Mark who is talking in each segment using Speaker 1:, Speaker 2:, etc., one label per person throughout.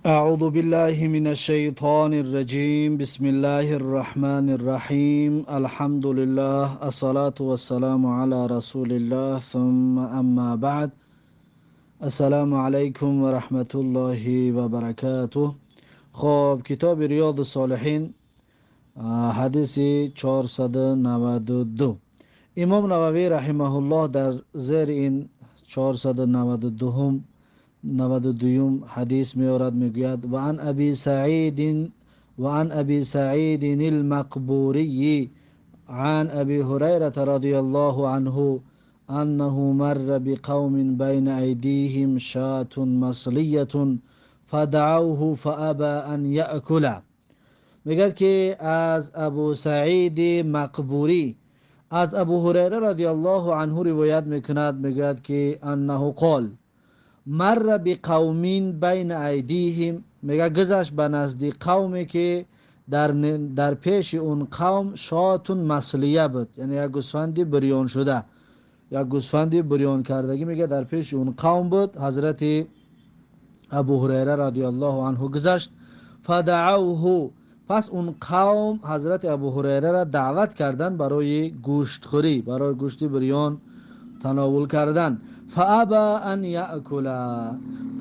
Speaker 1: أعوذ بالله من الشيطان الرجيم بسم الله الرحمن الرحيم الحمد لله الصلاة والسلام على رسول الله ثم أما بعد السلام عليكم ورحمة الله وبركاته. خب کتاب ریاض الصالحین حدیث 492. امام نووی رحمه الله در زیر این 492 92 حدیث می‌آورد، میگوید و عن ابی سعید المقبوری عن ابی هریره رضی الله عنه انه مر بقوم بین ایدیهم شاة مصلیة فدعوه فابى ان یأکل. میگد که از ابو سعید مقبوری از ابو هریره رضی الله عنه روایت میکند، میگد که انه قال مر بقومین بین ایدیهم، میگه گذشت به نزدیک قومی که در پیش اون قوم شاتون مسلیه بود، یعنی یک گوسفندی بریان شده، یک گوسفندی بریان کردگی، میگه در پیش اون قوم بود. حضرت ابو هریره رضی الله عنه گذشت. فدعوه، پس اون قوم حضرت ابو هریره را دعوت کردن برای گوشت خوری، برای گوشت بریان تناول کردن. فابا ان یأکل،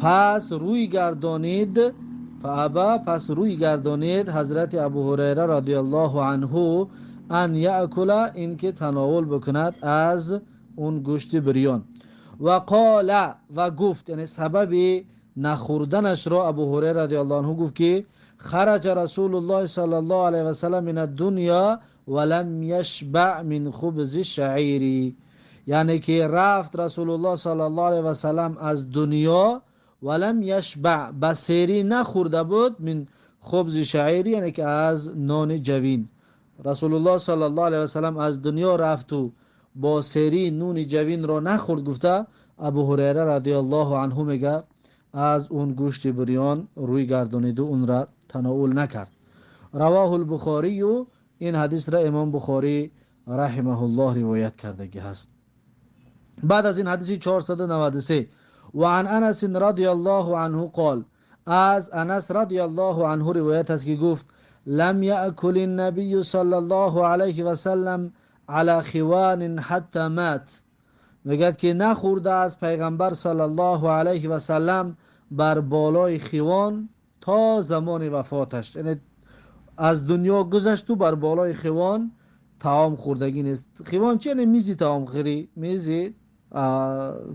Speaker 1: پس روی گردانید. فابا، پس روی گردانید حضرت ابو هریره رضی الله عنه ان یأکل، این که تناول بکند از اون گوشت بریان. و قال، و گفت، یعنی سبب نخوردنش را ابو هریره رضی الله عنه گفت که خرج رسول الله صلی الله علیه و سلم من الدنیا ولم یشبع من خبز شعیری، یعنی که رفت رسول الله صلی الله علیه و سلم از دنیا ولم یشبع، بسیری نخورده بود، من خبز شعیری، یعنی که از نان جوین. رسول الله صلی الله علیه و سلم از دنیا رفت و با سری نون جوین را نخورد. گفته ابو هریره رضی الله عنه میگه از اون گوشت بریان روی گردانید و اون را تناول نکرد. رواه البخاری، و این حدیث را امام بخاری رحمه الله روایت کردگی هست. بعد از این حدیث 493 و عن انس رضی الله عنه قال، از انس رضی الله عنه روایت است که گفت لم یأکل النبی صلی الله علیه و سلم على خوان حتی مات، میگه که نخورده از پیغمبر صلی الله علیه و سلم بر بالای خوان تا زمان وفاتش، یعنی از دنیا گذشت و بر بالای خوان طعام خوردگی نیست. خوان چه؟ یعنی میزی طعام خوری، میزی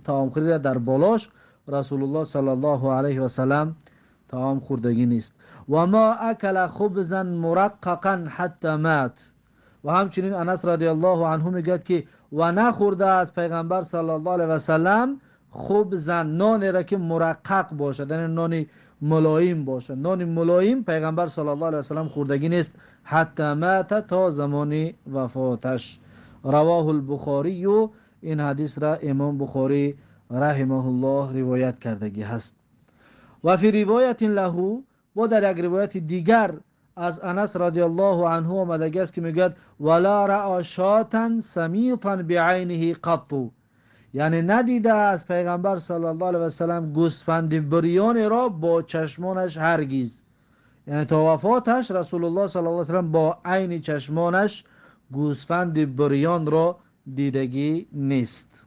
Speaker 1: طعام خوری را در بالاش رسول الله صلی الله علیه و سلم طعام خوردگی نیست. و ما اکل خبزا مرققا حتی مات، و همچنین انس رضی الله عنه میگه که و نخورده از پیغمبر صلی الله علیه و سلم خبزا، نانی را که مرقق باشد، یعنی نانی ملایم باشد. نان ملایم پیغمبر صلی الله علیه و سلم خوردگی نیست حتی مات، تا زمان وفاتش. رواه البخاری، و این حدیث را امام بخاری رحمه الله روایت کردگی هست. و فی روایت له، و در یک روایت دیگر از انس رضی الله عنه آمده است که میگوید ولا رأى شاة سمیطا بعینه قط، یعنی ندیده از پیغمبر صلی الله علیه و سلم گوسفند بریان را با چشمانش هرگز، یعنی تا وفاتش رسول الله صلی الله علیه و سلم با عین چشمانش گوسفند بریان را دیدگی نیست.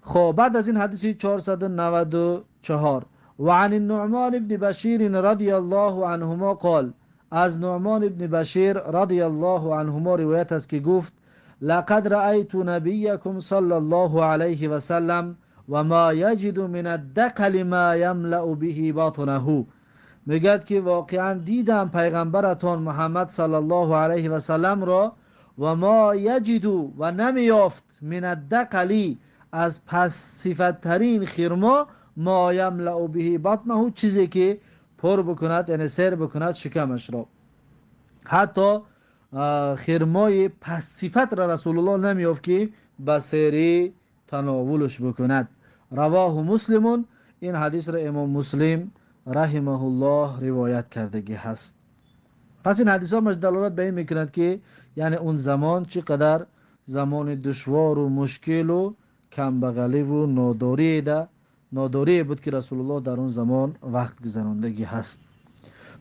Speaker 1: خب بعد از این حدیث 494 و عن النعمان ابن بشیر رضی الله عنهما قال، از نعمان ابن بشیر رضی الله عنهما روایت است که گفت لقد رأيت نبيكم صلى الله عليه وسلم وما يجد من الدقل ما يملأ به بطنه، میگد که واقعا دیدم پیغمبرتان محمد صلی الله علیه و سلم را و ما یجد، و نمیافت، من الدقل، از پس صفت ترین خرما، ما یملأ به بطنه، چیزی که پر بکند، یعنی سیر بکند شکمش را. حتی خرمای پس صفت را رسول الله نمیافت که بسیری تناولش بکند. رواه مسلمون، این حدیث را امام مسلم رحمه الله روایت کردگی هست. پس این حدیث ها مش دلالت به این میکند که یعنی اون زمان چقدر زمان دشوار و مشکل و کمبغلی و ناداری ده ناداری بود که رسول الله در اون زمان وقت گذراندگی هست.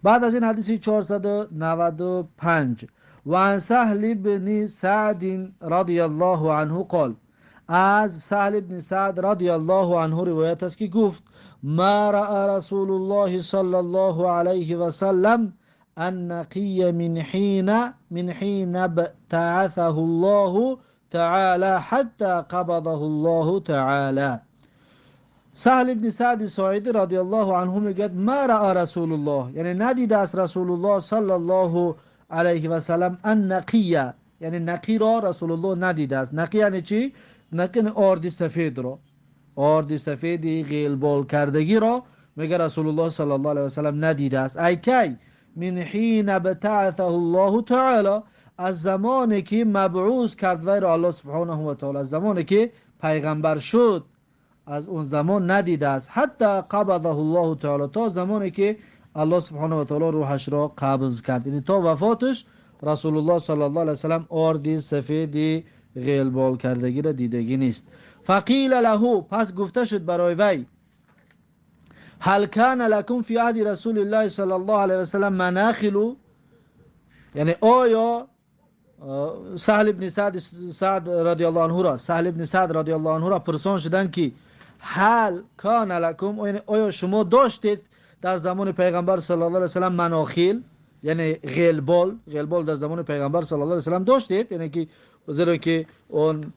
Speaker 1: بعد از این حدیث 495 و عن سهل بن سعد رضی الله عنه قال، از سهل بن سعد رضی الله عنه روایت است که گفت ما رأى رسول الله صلی الله علیه و سلم النقی من حين ابتعثه الله تعالى حتى قبضه الله تعالى. سهل ابن سعد ساعدی رضی الله عنه میگه ما رأى رسول الله، یعنی ندیده است رسول الله صلی الله علیه و سلم النقیه، یعنی نقی را رسول الله ندیده است. نقی یعنی چی؟ نقی آرد سفید را، آرد سفیدی غیلبال کردگی را میگه رسول الله صلی الله علیه و سلم ندیده است. ای کی؟ من حین ابتعثه الله تعالی، از زمانی که مبعوث کرد وی را الله سبحانه و تعالی، از زمانی که پیغمبر شد از اون زمان ندیده است. حتی قبضه الله تعالی، تا زمانی که الله سبحانه و تعالی روحش را قبض کرد، یعنی تا وفاتش رسول الله صلی الله علیه و سلم آردی سفیدی غیلبال کردگی را دیدگی نیست. فقیل له، پس گفته شد برای وی هل کان لکم فی عهد رسول الله صلی الله علیه و سلم مناخل، یعنی آیا سهل ابن سعد رضی الله عنه را، سهل ابن سعد رضی الله عنه را پرسان شدند که هل کان لکم، آیا شما داشتید در زمان پیغمبر صلی الله علیه و سلم مناخیل، یعنی غیلبال در زمان پیغمبر صلی الله علیه و سلم داشتید، یعنی که زیرا که اون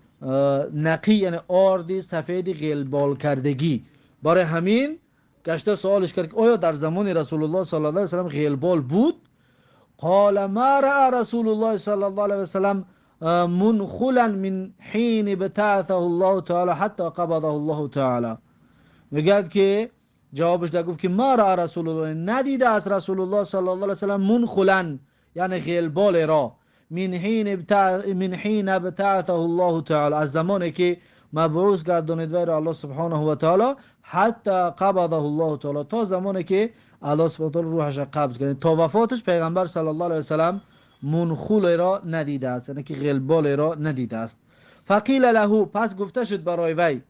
Speaker 1: نقی یعنی آردی سفید غیلبال کردگی، برای همین گشته سوالش کرد که آیا در زمان رسول الله صلی الله علیه و سلم غیلبال بود؟ قال ما رأى رسول الله صلی الله علیه و سلم منخلا من حين بتعثه الله تعالی حتی قبضه الله تعالی. میگه که جوابش در گفت که ما رأى رسول الله، ندیده از رسول الله صلی الله علیه و سلم منخلا یعنی غیلبال را، من حين بتعثه الله تعالی، از زمانی که مبعوث گردانید وی را الله سبحانه و تعالی، حتی قبضه الله تعالی، تا زمانی که الله سبحانه و تعالی روحش قبض کرد، تا وفاتش پیغمبر صلی الله علیه و سلم منخول را ندیده است، یعنی که غیلبال را ندیده است. فقیل له، پس گفته شد برای وی،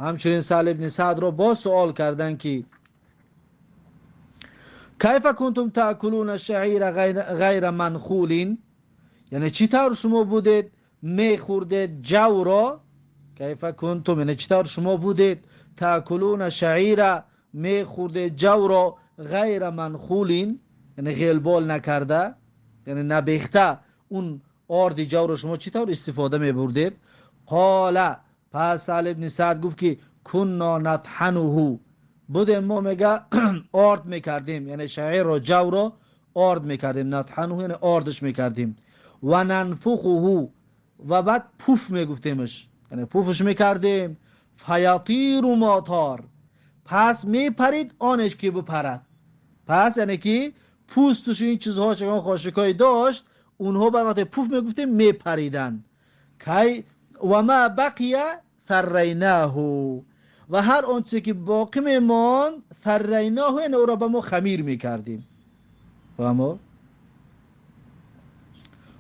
Speaker 1: همچنین سهل ابن سعد را با سوال کردند که کیف کنتم تاکلون الشعیر غیر منخول، یعنی چطور شما بودید میخوردید جو را، کیف کنتم یعنی چطور شما بودید تاکلون شعیر میخوردید جو را غیر منخول، یعنی غیلبال نکرده، یعنی نبیخته اون آرد جو را شما چطور استفاده میبردید؟ قال، پس سهل ابن سعد گفت که کنا نطحنه، بودیم ما میگه آرد میکردیم، یعنی شعیر را جو را آرد میکردیم، نطحنه یعنی آردش میکردیم، و ننفخه و بعد پوف میگفتیمش، یعنی پوفش میکردیم، فیاطیر و ماتار، پس میپرید آنش که بپرد، پس یعنی که پوستش این چیزها چگان خاشکای داشت اونها بعد وقتی پوف میگفتیم میپریدن. که و ما بقیه ثریناه، و هر آنچه که باقی میمان ثریناه یعنی او را به ما خمیر میکردیم، فهمو؟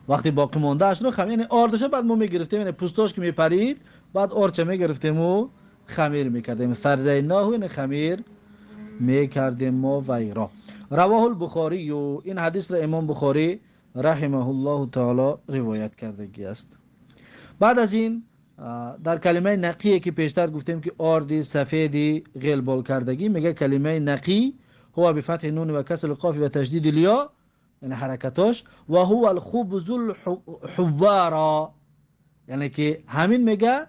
Speaker 1: وقتی باقی مانده اش رو خمیر یعنی آردش بعد ما میگرفتیم، یعنی پوستاش که میپرید بعد آرچه میگرفتیم و خمیر میکردیم، ثریناه یعنی خمیر میکردیم ما وی را. رواه البخاری، و این حدیث را امام بخاری رحمه الله تعالی روایت کرده است. بعد از این در کلمه نقی که پیشتر گفتیم که آردی سفیدی غیلبال کردگی، میگه کلمه نقی هو بفتح نون و کسر القاف و تشدید الیا، یعنی حرکتاش، و هو الخبز الحوارا، یعنی که همین میگه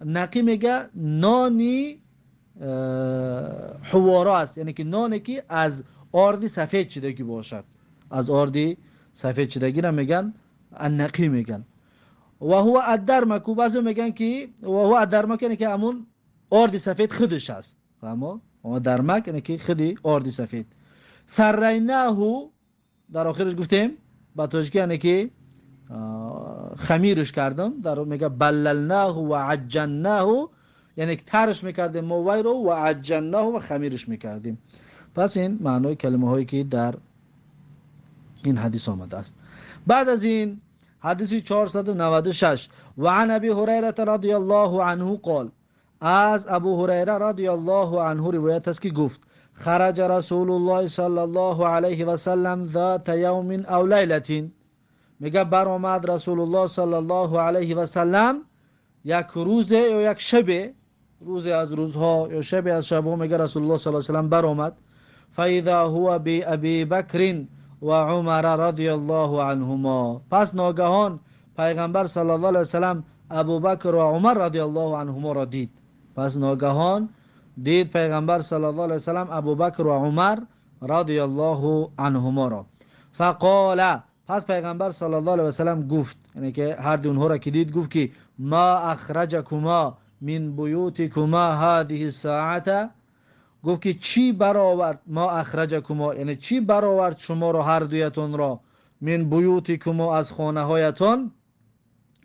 Speaker 1: نقی میگه نانی حوارا است، یعنی که نانی که از آردی سفید شدگی باشد، از آردی سفید شدگی را میگن النقی میگن. و هو الدرمک، بعضی میگن که و هو الدرمک یعنی که همون آردی سفید خودش است، فهمو؟ و درمک یعنی که خودی آردی سفید. ثریناه در آخرش گفتیم با تاجیکی یعنی که خمیرش کردم، در میگه بللناه و عجناه، یعنی که ترش میکردیم ما وی رو و عجناه و خمیرش میکردیم. پس این معنای کلمه هایی که در این حدیث آمده است. بعد از این حدیث 496 و عن ابی هریره رضی الله عنه قال، از ابو هریره رضی الله عنه روایت است که گفت خرج رسول الله صلی الله علیه و سلم ذات یوم او لیلة، میگه برآمد رسول الله صلی الله علیه و سلم یک روز یا یک شب، روز از روزها یا شب از شبها، میگه رسول الله صلی الله علیه و سلم برآمد. فاذا هو بابی بکر و عمر رضی الله عنهما، پس ناگهان پیغمبر صلی الله علیه و سلم ابوبکر و عمر رضی الله عنهما را دید. پس ناگهان دید پیغمبر صلی الله علیه و سلم ابوبکر و عمر رضی الله عنهما را. فقال، پس پیغمبر صلی الله علیه و سلم گفت، یعنی که هر دو اونها را که دید گفت که ما اخرجکما من بیوتکما هذه الساعه، گفت که چی برآورد، ما اخرجکما یعنی چی برآورد شما را هر دویتون را، من بیوتکما از خانه هایتان،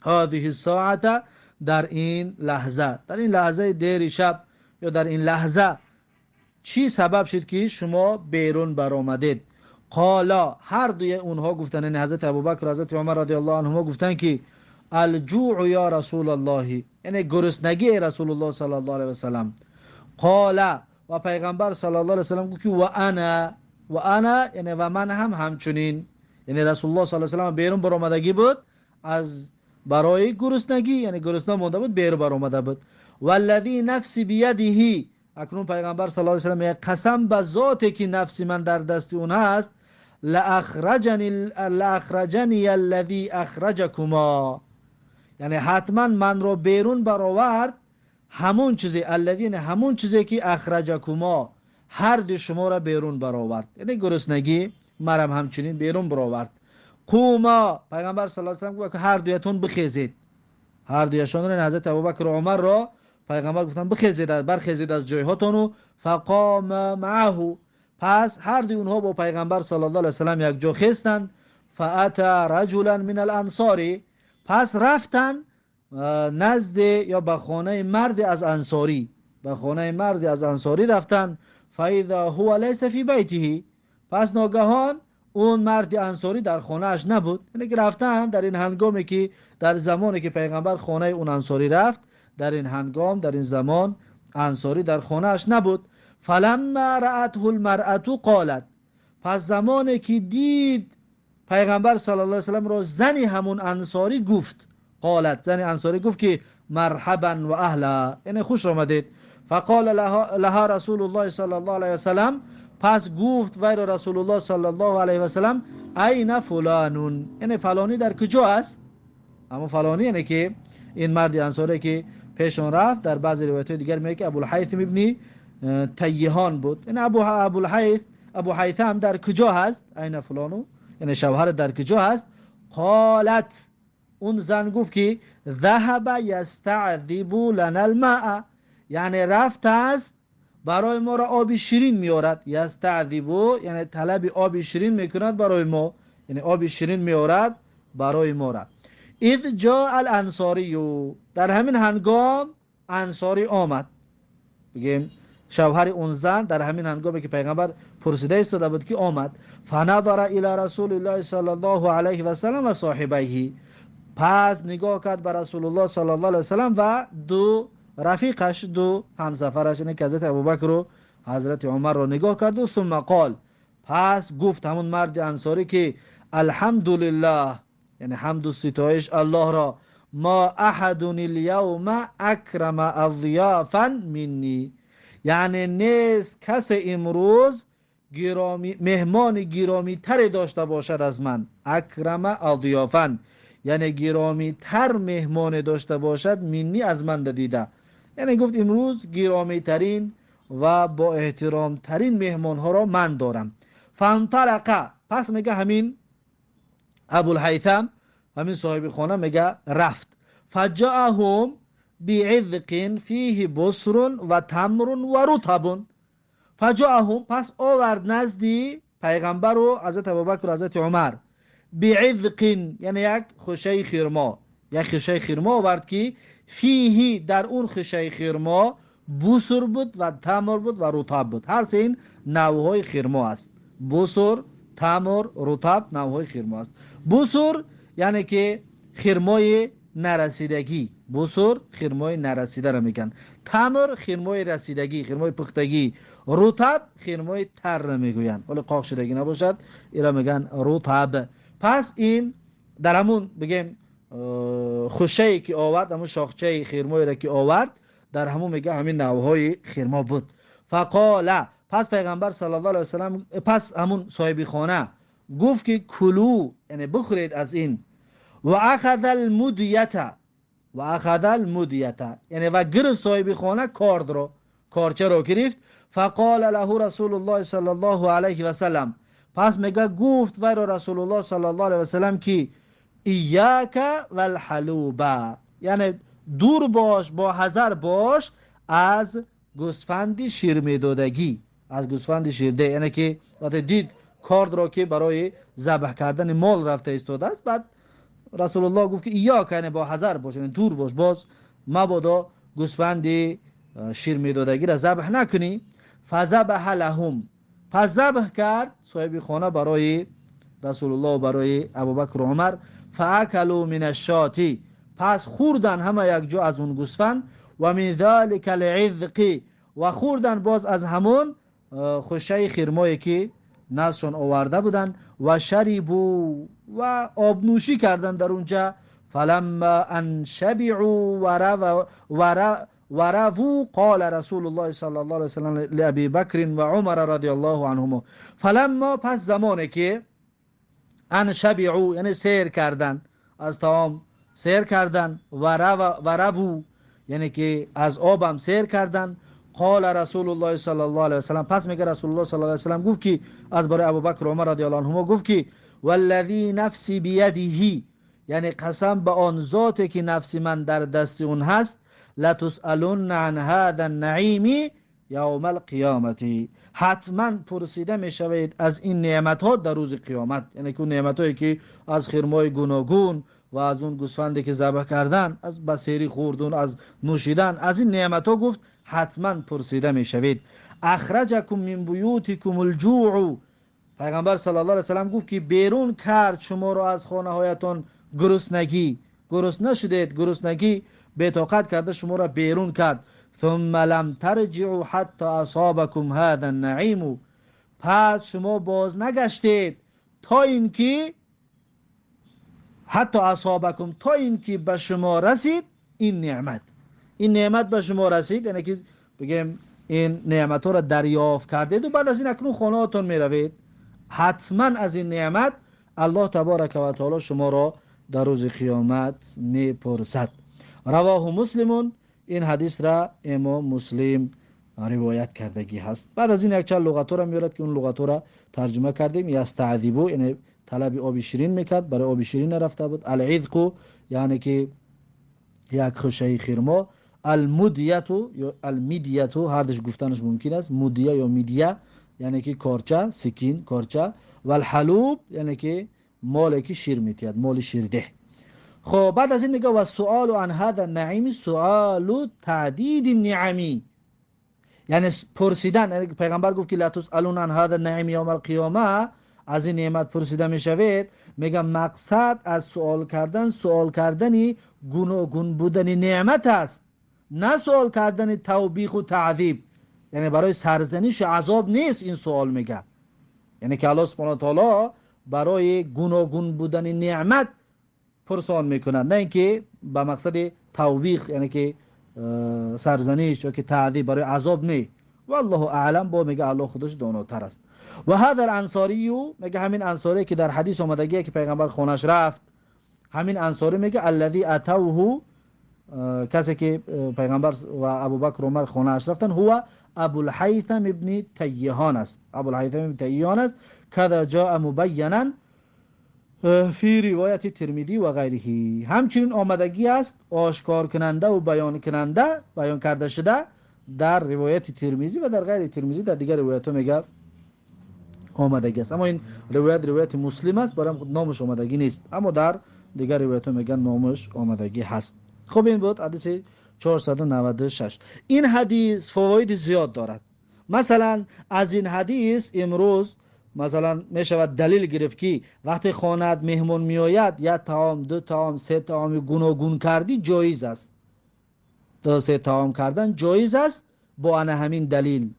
Speaker 1: هذه الساعه در این لحظه، در این لحظه دیر شب یا در این لحظه چی سبب شد که شما بیرون برآمدید؟ قالا، هر دوی اونها گفتن، یعنی حضرت ابوبکر و حضرت عمر رضی الله عنهما گفتن که الجوع یا رسول الله، یعنی گرسنگی رسول الله صلی الله علیه و سلم. قالا، و پیغمبر صلی الله علیه و سلم گفت که و انا یعنی و من هم همچنین، یعنی رسول الله صلی الله علیه و سلم بیرون برآمدگی بود از برای گرسنگی، یعنی گرسنه مونده بود بیرون برآمده بود. والذی نفسی بیده، اکنون پیغمبر صلی الله علیه و سلم یک قسم به ذاتی که نفس من در دست اون هست، لاخرجنی الذی اخرجکما، یعنی حتما من رو بیرون برآورد همون چیزی، الذی یعنی همون چیزی که اخرجکما هر دو شما را بیرون برآورد، یعنی گرسنگی مرم همچنین بیرون برآورد. قوما، پیغمبر صلی الله علیه و سلم گفت هر دویتون بخیزید، هر دویشان را، حضرت ابوبکر و عمر را پیغمبر گفتن بخیزید، برخیزید از جایهاتون. فقام معه، پس هر دوی اونها با پیغمبر صلی الله علیه و سلم یک جا خیستند. فاتا رجلا من الانصار، پس رفتن نزد یا به خانه مرد از انصاری، به خانه مرد از انصاری رفتن. فاذا هو لیس فی بیته، پس ناگهان اون مرد انصاری در خانه اش نبود، یعنی که رفتن در این هنگامی که در زمانی که پیغمبر خانه اون انصاری رفت، در این هنگام در این زمان انصاری در خانه اش نبود. فلما رأته المرأة قالت، پس زمانی که دید پیغمبر صلی الله علیه و سلم را زنی همون انصاری گفت، قالت، زنی انصاری گفت که مرحبا و اهلا، یعنی خوش آمدید. فقال لها رسول الله صلی الله علیه و سلم، پس گفت وی را رسول الله صلی الله علیه و سلم این فلانون، یعنی فلانی در کجا است؟ اما فلانی یعنی که این مرد انصاری که پیشون رفت، در بعضی روایت دیگر میگه که ابوالحیثم ابن تیهان بود، یعنی ابوالحیثم در کجا هست؟ این فلانو یعنی شوهر در کجا هست؟ قالت، اون زن گفت که ذهب یستعذب لنا الماء، یعنی رفت است برای ما را آب شیرین میارد. یستعذب یعنی طلب آب شیرین میکند برای ما، یعنی آب شیرین میارد برای ما را. اذ جاء الانصاری، در همین هنگام انصاری آمد، بگیم شوهر اون زن در همین هنگامی که پیغمبر پرسیده ایستاده بود که آمد. فنظر الی رسول الله صلی الله علیه و سلم و صاحبیه، پس نگاه کرد به رسول الله صلی الله علیه و سلم و دو رفیقش، دو همسفرش، یعنی که حضرت ابوبکر و حضرت عمر رو نگاه کرد و ثم قال، پس گفت همون مرد انصاری که الحمدلله، یعنی حمد و ستایش الله را، ما احد اليوم اکرم اضیافا منی، یعنی نیست کس امروز مهمان گرامی تر داشته باشد از من. اکرم اضیافا یعنی گرامی تر مهمان داشته باشد، منی از من دیده، یعنی گفت امروز گرامی ترین و با احترام ترین مهمان ها را من دارم. فانطلق، پس میگه همین ابوالحیثم، همین صاحب خانه میگه رفت. فجاءهم بعذق فیه بصر و تمر و رطب، فجاءهم، پس آورد نزدی پیغمبر و حضرت ابوبکر و حضرت عمر، بعذق یعنی یک خوشه خرما، یک خوشه خرما آورد که فیه در اون خوشه خرما بصر بود و تمر بود و رطب بود، هر سه این نوعهای خرما است. بصر، تمر، رطب نوعهای خرما است. بصر یعنی که خرمای نرسیدگی، بوسور خرمای نرسیده را میگن. تمر خرمای رسیدگی، خرمای پختگی. رطب خرمای تر را میگوین، ولی قاق شدگی نباشد، این را میگن رطب. پس این در همون بگیم خوشه که آورد، همون شاخچه خرمای را که آورد، در همون میگه همین نوهای خرما بود. فقال، پس پیغمبر صلی الله علیه و سلم، پس همون صاحب خانه گفت که کلو، یعنی بخورید از این. و اخذ المدیت، و اخذ المدیت، یعنی و گرفت صاحب خانه کارد رو، کارچه رو گرفت. فقال له رسول الله صلی الله علیه و سلم، پس میگه گفت و رسول الله صلی الله علیه و سلم که ایاک والحلوب، یعنی دور باش، با حذر باش از گوسفند شیرمیدادگی، از گوسفند شیرده، یعنی که وقتی دید کارد را که برای ذبح کردن مال رفته ایستاده است، بعد رسول الله گفت که ایاک، یعنی با حذر باش، یعنی دور باش، باز مبادا گوسفند شیرمیدادگی را ذبح نکنی. فذبح لهم، پس ذبح کرد صاحب خانه برای رسول الله و برای ابوبکر و عمر. فاکلوا من الشاتی، پس خوردن همه یک جا از اون گوسفند. و من ذلک العذق، و خوردن باز از همون خوشه خرمایی که نزشان آورده بودن. و شربوا، و آب نوشی کردن در اونجا. فلما ان شبعوا و رووا قال رسول الله صلی الله علیه وسلم لابی بکر و عمر رضی الله عنهما. فلما، پس زمانی که ان شبعوا، یعنی سیر کردن از طعام، سیر کردن. و رووا، یعنی که از آبم سیر کردن. قال رسول الله صلی الله علیه وسلم، پس میگه رسول الله صلی الله علیه وسلم گفت که از برای ابوبکر و عمر رضی الله عنهما گفت که والذی نفسی بیده، یعنی قسم به آن ذاتی که نفس من در دست اون هست، لتسالون عن هذا النعیم یوم القیامت، حتما پرسیده می شوید از این نعمت ها در روز قیامت. یعنی که اون نعمت هایی که از خرمای گوناگون و از اون گوسفندی که ذبح کردن، از بسیری خوردن، از نوشیدن، از این نعمت ها گفت حتما پرسیده می شوید. اخرجکم من بیوتکم الجوع، پیغمبر صلی الله علیه وسلم گفت که بیرون کرد شما را از خانه هایتان گرسنگی، گرسنه شدید، گرسنگی بی‌طاقت کرده شما را بیرون کرد. ثم لم ترجعوا حتى اصابكم هذا النعیم، پس شما باز نگشتید تا اینکه حتی اصابکم، تا اینکه به شما رسید این نعمت، این نعمت به شما رسید، یعنی که بگیم این نعمت ها را دریافت کردید و بعد از این اکنون خانه هاتون می روید. حتما از این نعمت الله تبارک و تعالی شما را در روز قیامت می پرسد. رواه مسلمون، این حدیث را امام مسلم روایت کردگی هست. بعد از این یک چند لغت را میارد که اون لغت را ترجمه کردیم. یستعذبو، یعنی طلب آب شیرین میکرد، برای آب شیرین رفته بود. العذق، یعنی که یک خوشه خرما. المدیتو یا المیدیتو، هر دوش گفتنش ممکن است، مدیه یا میدیه، یعنی که کارچه، سکین، کارچه. و الحلوب، یعنی که مالی که شیر میتید، مال شیرده. خب بعد از این میگه و سؤال عن هذا النعیم سؤال تعدید النعمی، یعنی پرسیدن، یعنی پیغمبر گفت که لا تسالون عن هذا النعیم یوم القیامه، از این نعمت پرسیده میشوید. میگه مقصد از سوال کردن، سوال کردنی گوناگون بودن نعمت است، نه سوال کردن توبیخ و تعذیب، یعنی برای سرزنش عذاب نیست این سوال. میگه یعنی که الله سبحانه و تعالی برای گوناگون بودن نعمت پرسان میکنند، نه اینکه به مقصد توبیخ، یعنی که سرزنش یا که تعذیب برای عذاب نه. والله اعلم، با میگه الله خودش داناتر است. و هذا الانصاری، میگه همین انصاری که در حدیث آمدگیه که پیغمبر خونش رفت، همین انصاری میگه الذی اتوه، کسی که پیغمبر و ابوبکر و عمر خونش رفتن، هو ابو الحیثم ابن تیهان است. ابو الحیثم ابن تیهان است. کذا جاء مبینا فی روایت ترمذی و غیره، همچنین آمدگی است آشکار کننده و بیان کرده شده در روایت ترمذی و در غیر ترمذی، در دیگر روایت ها میگه آمدگی است. اما این روایت مسلم است، برای نامش آمدگی نیست، اما در دیگر روایت ها میگن نامش آمدگی هست. خب این بود حدیث 496. این حدیث فواید زیاد دارد. مثلا از این حدیث امروز مثلا می شود دلیل گرفت که وقتی خانه‌ات مهمون می آید، یا طعام، دو طعام، سه طعام گوناگون کردی جایز است. دو سه طعام کردن جایز است با ان همین دلیل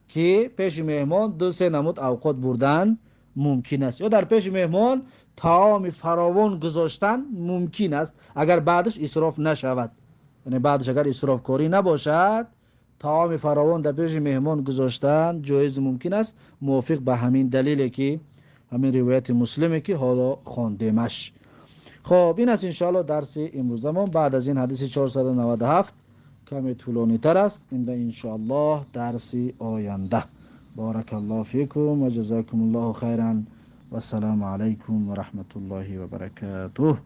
Speaker 1: که پیش مهمان دو سه نمود اوقات بردن ممکن است، یا در پیش مهمان طعام فراوان گذاشتن ممکن است اگر بعدش اسراف نشود. یعنی بعدش اگر اسراف کاری نباشد طعام فراوان در پیش مهمان گذاشتن جایز ممکن است، موافق به همین دلیلی که همین روایت مسلمه که حالا خواندیمش. خب این است انشاءالله درس امروزمون. بعد از این حدیث 497 کمی طولانی تر است، این به انشاءالله درس آینده. بارک الله فیکم و جزاکم الله خیرا و السلام علیکم و رحمت الله و برکاته.